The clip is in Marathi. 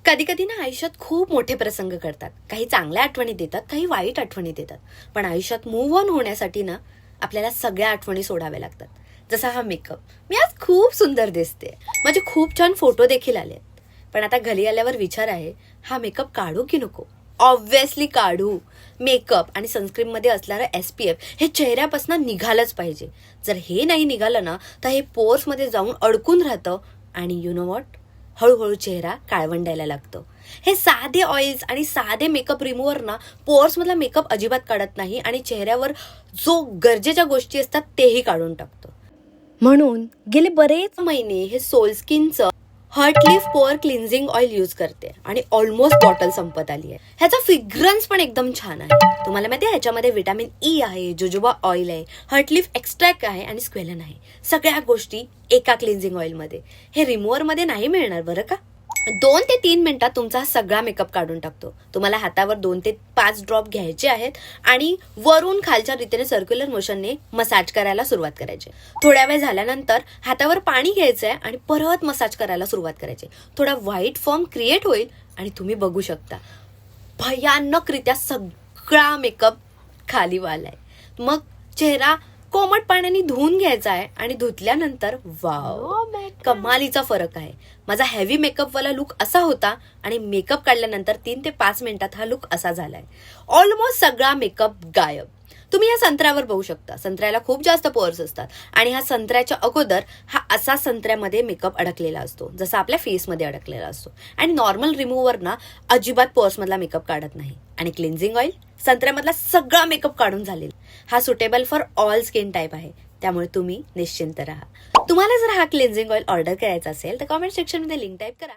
कधी कधी ना आयुष्यात खूप मोठे प्रसंग घडतात. काही चांगल्या आठवणी देतात, काही वाईट आठवणी देतात. पण आयुष्यात मूव्ह ऑन होण्यासाठी ना आपल्याला सगळ्या आठवणी सोडाव्या लागतात. जसा हा मेकअप, मी आज खूप सुंदर दिसते, माझे खूप छान फोटो देखील आले. पण आता घरी आल्यावर विचार आहे, हा मेकअप काढू की नको? ऑब्व्हियसली काढू. मेकअप आणि सनस्क्रीन मध्ये असणारं SPF हे चेहऱ्यापासून निघालंच पाहिजे. जर हे नाही निघालं ना तर हे पोर्स मध्ये जाऊन अडकून राहतं आणि यु नो व्हॉट, हळूहळू चेहरा काळवंडायला लागतो. हे साधे ऑइल्स आणि साधे मेकअप रिमूव्हर ना पोर्स मधला मेकअप अजिबात काढत नाही आणि चेहऱ्यावर जो गरजेच्या गोष्टी असतात तेही काढून टाकतो. म्हणून गेले बरेच महिने हे सोलस्किनचं हर्टलीफ पोअर क्लिन्झिंग ऑइल यूज करते आणि ऑलमोस्ट बॉटल संपत आली आहे. ह्याचा फ्रेग्रन्स पण एकदम छान आहे. तुम्हाला माहिती आहे ह्याच्यामध्ये व्हिटॅमिन E आहे, जोजोबा ऑइल आहे, हर्टलीफ एक्स्ट्रॅक्ट आहे आणि स्क्वेलन आहे. सगळ्या गोष्टी एका क्लिन्झिंग ऑइल मध्ये. हे रिमूव्हर मध्ये नाही मिळणार बरं का. 2 ते 3 मिनिटात तुमचा सगळा मेकअप काढून टाकतो. तुम्हाला हातावर 2 ते 5 ड्रॉप घ्यायचे आहेत आणि वरून खालच्या रीतीने सर्क्युलर मोशनने मसाज करायला सुरुवात करायची. थोड्या वेळ झाल्यानंतर हातावर पाणी घ्यायचंय आणि परत मसाज करायला सुरुवात करायची. थोडा व्हाईट फॉर्म क्रिएट होईल आणि तुम्ही बघू शकता भयानकरित्या सगळा मेकअप खाली वालाय. मग चेहरा कोमट पाण्याने धुवून घ्यायचा आहे आणि धुतल्यानंतर वाव, कमालीचा फरक आहे. माझा हेवी मेकअप वाला लुक असा होता आणि मेकअप काढल्यानंतर 3 ते 5 मिनिटात हा लुक असा झालाय. ऑलमोस्ट सगळा मेकअप गायब. तुम्ही या संत्र्यावर बघू शकता. संत्र्याला खूप जास्त पोअर्स असतात आणि हा संत्र्याच्या अगोदर हा असा संत्र्यामध्ये मेकअप अडकलेला असतो, जसा आपल्या फेसमध्ये अडकलेला असतो. आणि नॉर्मल रिमूव्हर ना अजिबात पोअर्स मधला मेकअप काढत नाही. आणि क्लिन्झिंग ऑइल संत्र्यामधला सगळा मेकअप काढून झालेला. हा suitable for all skin type आहे, त्यामुळे तुम्ही निश्चिंत राहा. तुम्हाला जर हा क्लिन्झिंग ऑइल ऑर्डर करायचा असेल तर कमेंट सेक्शन मध्ये लिंक टाईप करा.